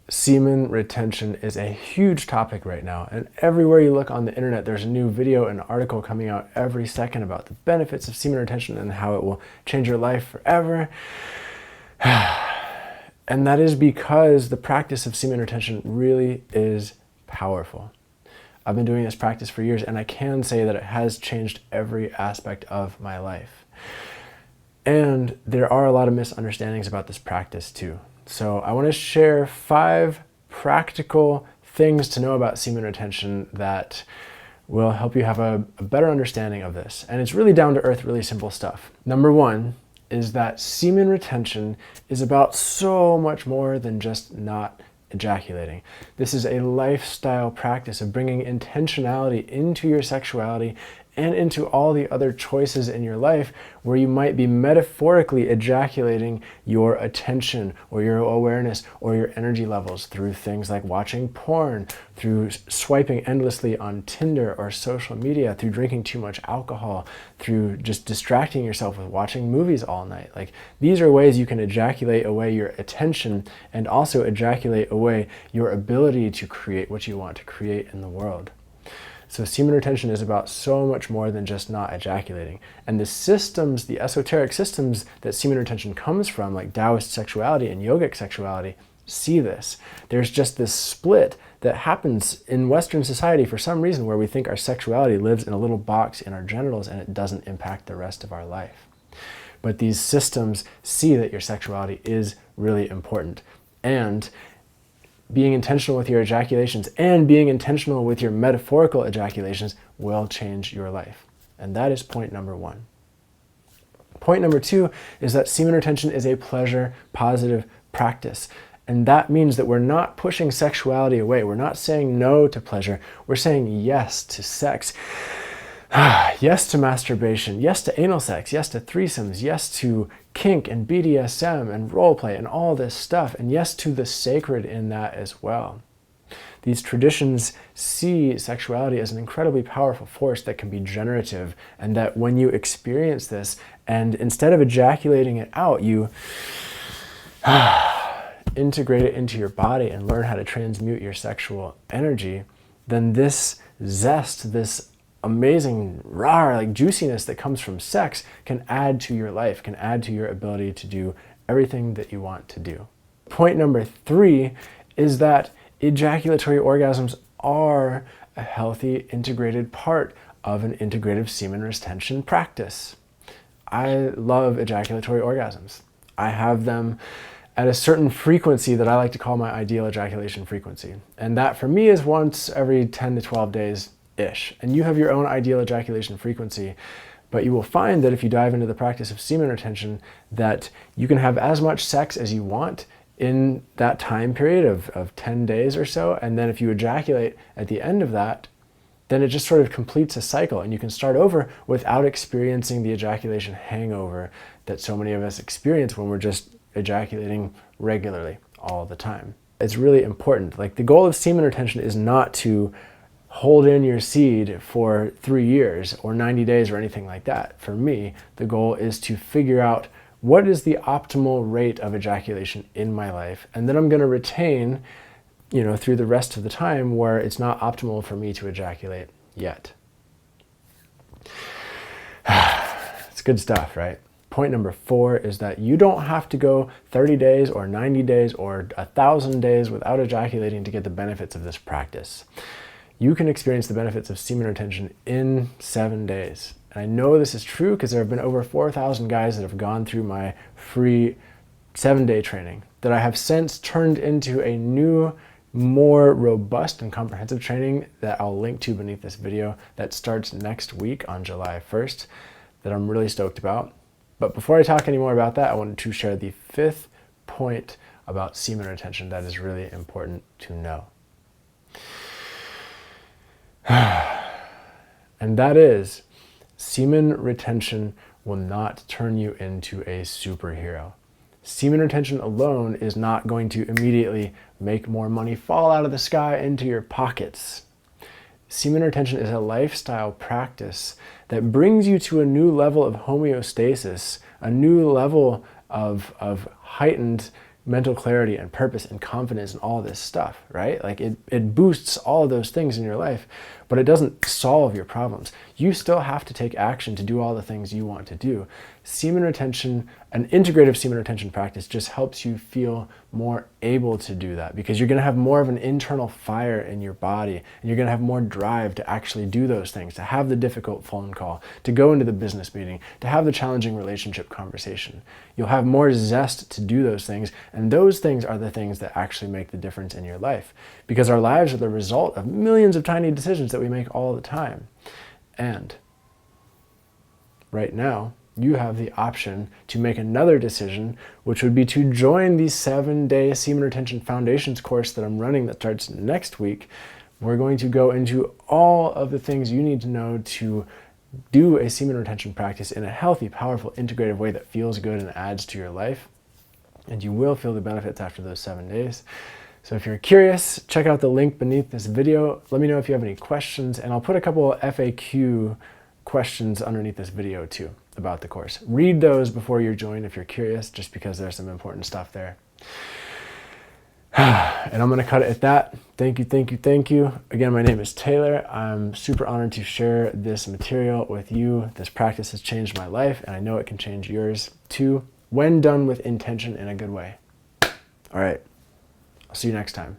Semen retention is a huge topic right now, and everywhere you look on the internet, there's a new video and article coming out every second about the benefits of semen retention and how it will change your life forever. And that is because the practice of semen retention really is powerful. I've been doing this practice for years, and I can say that it has changed every aspect of my life. And there are a lot of misunderstandings about this practice too. So I want to share 5 practical things to know about semen retention that will help you have a better understanding of this. And it's really down to earth, really simple stuff. Number 1 is that semen retention is about so much more than just not ejaculating. This is a lifestyle practice of bringing intentionality into your sexuality and into all the other choices in your life where you might be metaphorically ejaculating your attention or your awareness or your energy levels through things like watching porn, through swiping endlessly on Tinder or social media, through drinking too much alcohol, through just distracting yourself with watching movies all night. Like, these are ways you can ejaculate away your attention and also ejaculate away your ability to create what you want to create in the world. So semen retention is about so much more than just not ejaculating. And the systems, the esoteric systems that semen retention comes from, like Taoist sexuality and yogic sexuality, see this. There's just this split that happens in Western society for some reason where we think our sexuality lives in a little box in our genitals and it doesn't impact the rest of our life. But these systems see that your sexuality is really important. And being intentional with your ejaculations and being intentional with your metaphorical ejaculations will change your life. And that is point number 1. Point number 2 is that semen retention is a pleasure positive practice. And that means that we're not pushing sexuality away. We're not saying no to pleasure. We're saying yes to sex. Yes to masturbation, yes to anal sex, yes to threesomes, yes to kink and BDSM and roleplay and all this stuff, and yes to the sacred in that as well. These traditions see sexuality as an incredibly powerful force that can be generative, and that when you experience this, and instead of ejaculating it out, you integrate it into your body and learn how to transmute your sexual energy, then this zest, this amazing raw like juiciness that comes from sex can add to your life, can add to your ability to do everything that you want to do. Point number 3 is that ejaculatory orgasms are a healthy integrated part of an integrative semen retention practice. I love ejaculatory orgasms. I have them at a certain frequency that I like to call my ideal ejaculation frequency. And that for me is once every 10 to 12 days ish. And you have your own ideal ejaculation frequency, but you will find that if you dive into the practice of semen retention, that you can have as much sex as you want in that time period of 10 days or so. And then if you ejaculate at the end of that, then it just sort of completes a cycle and you can start over without experiencing the ejaculation hangover that so many of us experience when we're just ejaculating regularly all the time. It's really important. Like, the goal of semen retention is not to hold in your seed for 3 years or 90 days or anything like that. For me, the goal is to figure out what is the optimal rate of ejaculation in my life, and then I'm going to retain, through the rest of the time where it's not optimal for me to ejaculate yet. It's good stuff, right? Point number 4 is that you don't have to go 30 days or 90 days or 1,000 days without ejaculating to get the benefits of this practice. You can experience the benefits of semen retention in 7 days. And I know this is true because there have been over 4,000 guys that have gone through my free 7-day training that I have since turned into a new, more robust and comprehensive training that I'll link to beneath this video that starts next week on July 1st that I'm really stoked about. But before I talk any more about that, I wanted to share the 5th point about semen retention that is really important to know. And that is, semen retention will not turn you into a superhero. Semen retention alone is not going to immediately make more money fall out of the sky into your pockets. Semen retention is a lifestyle practice that brings you to a new level of homeostasis, a new level of heightened mental clarity and purpose and confidence and all this stuff, right? Like it boosts all of those things in your life, but it doesn't solve your problems. You still have to take action to do all the things you want to do. Semen retention, an integrative semen retention practice just helps you feel more able to do that, because you're going to have more of an internal fire in your body, and you're going to have more drive to actually do those things, to have the difficult phone call, to go into the business meeting, to have the challenging relationship conversation. You'll have more zest to do those things, and those things are the things that actually make the difference in your life, because our lives are the result of millions of tiny decisions that we make all the time. And right now, you have the option to make another decision, which would be to join the 7-day Semen Retention Foundations course that I'm running that starts next week. We're going to go into all of the things you need to know to do a semen retention practice in a healthy, powerful, integrative way that feels good and adds to your life. And you will feel the benefits after those 7 days. So if you're curious, check out the link beneath this video. Let me know if you have any questions, and I'll put a couple of FAQ questions underneath this video too about the course. Read those before you join if you're curious, just because there's some important stuff there. And I'm going to cut it at that. Thank you, thank you, thank you. Again, my name is Taylor. I'm super honored to share this material with you. This practice has changed my life, and I know it can change yours too, when done with intention in a good way. All right, I'll see you next time.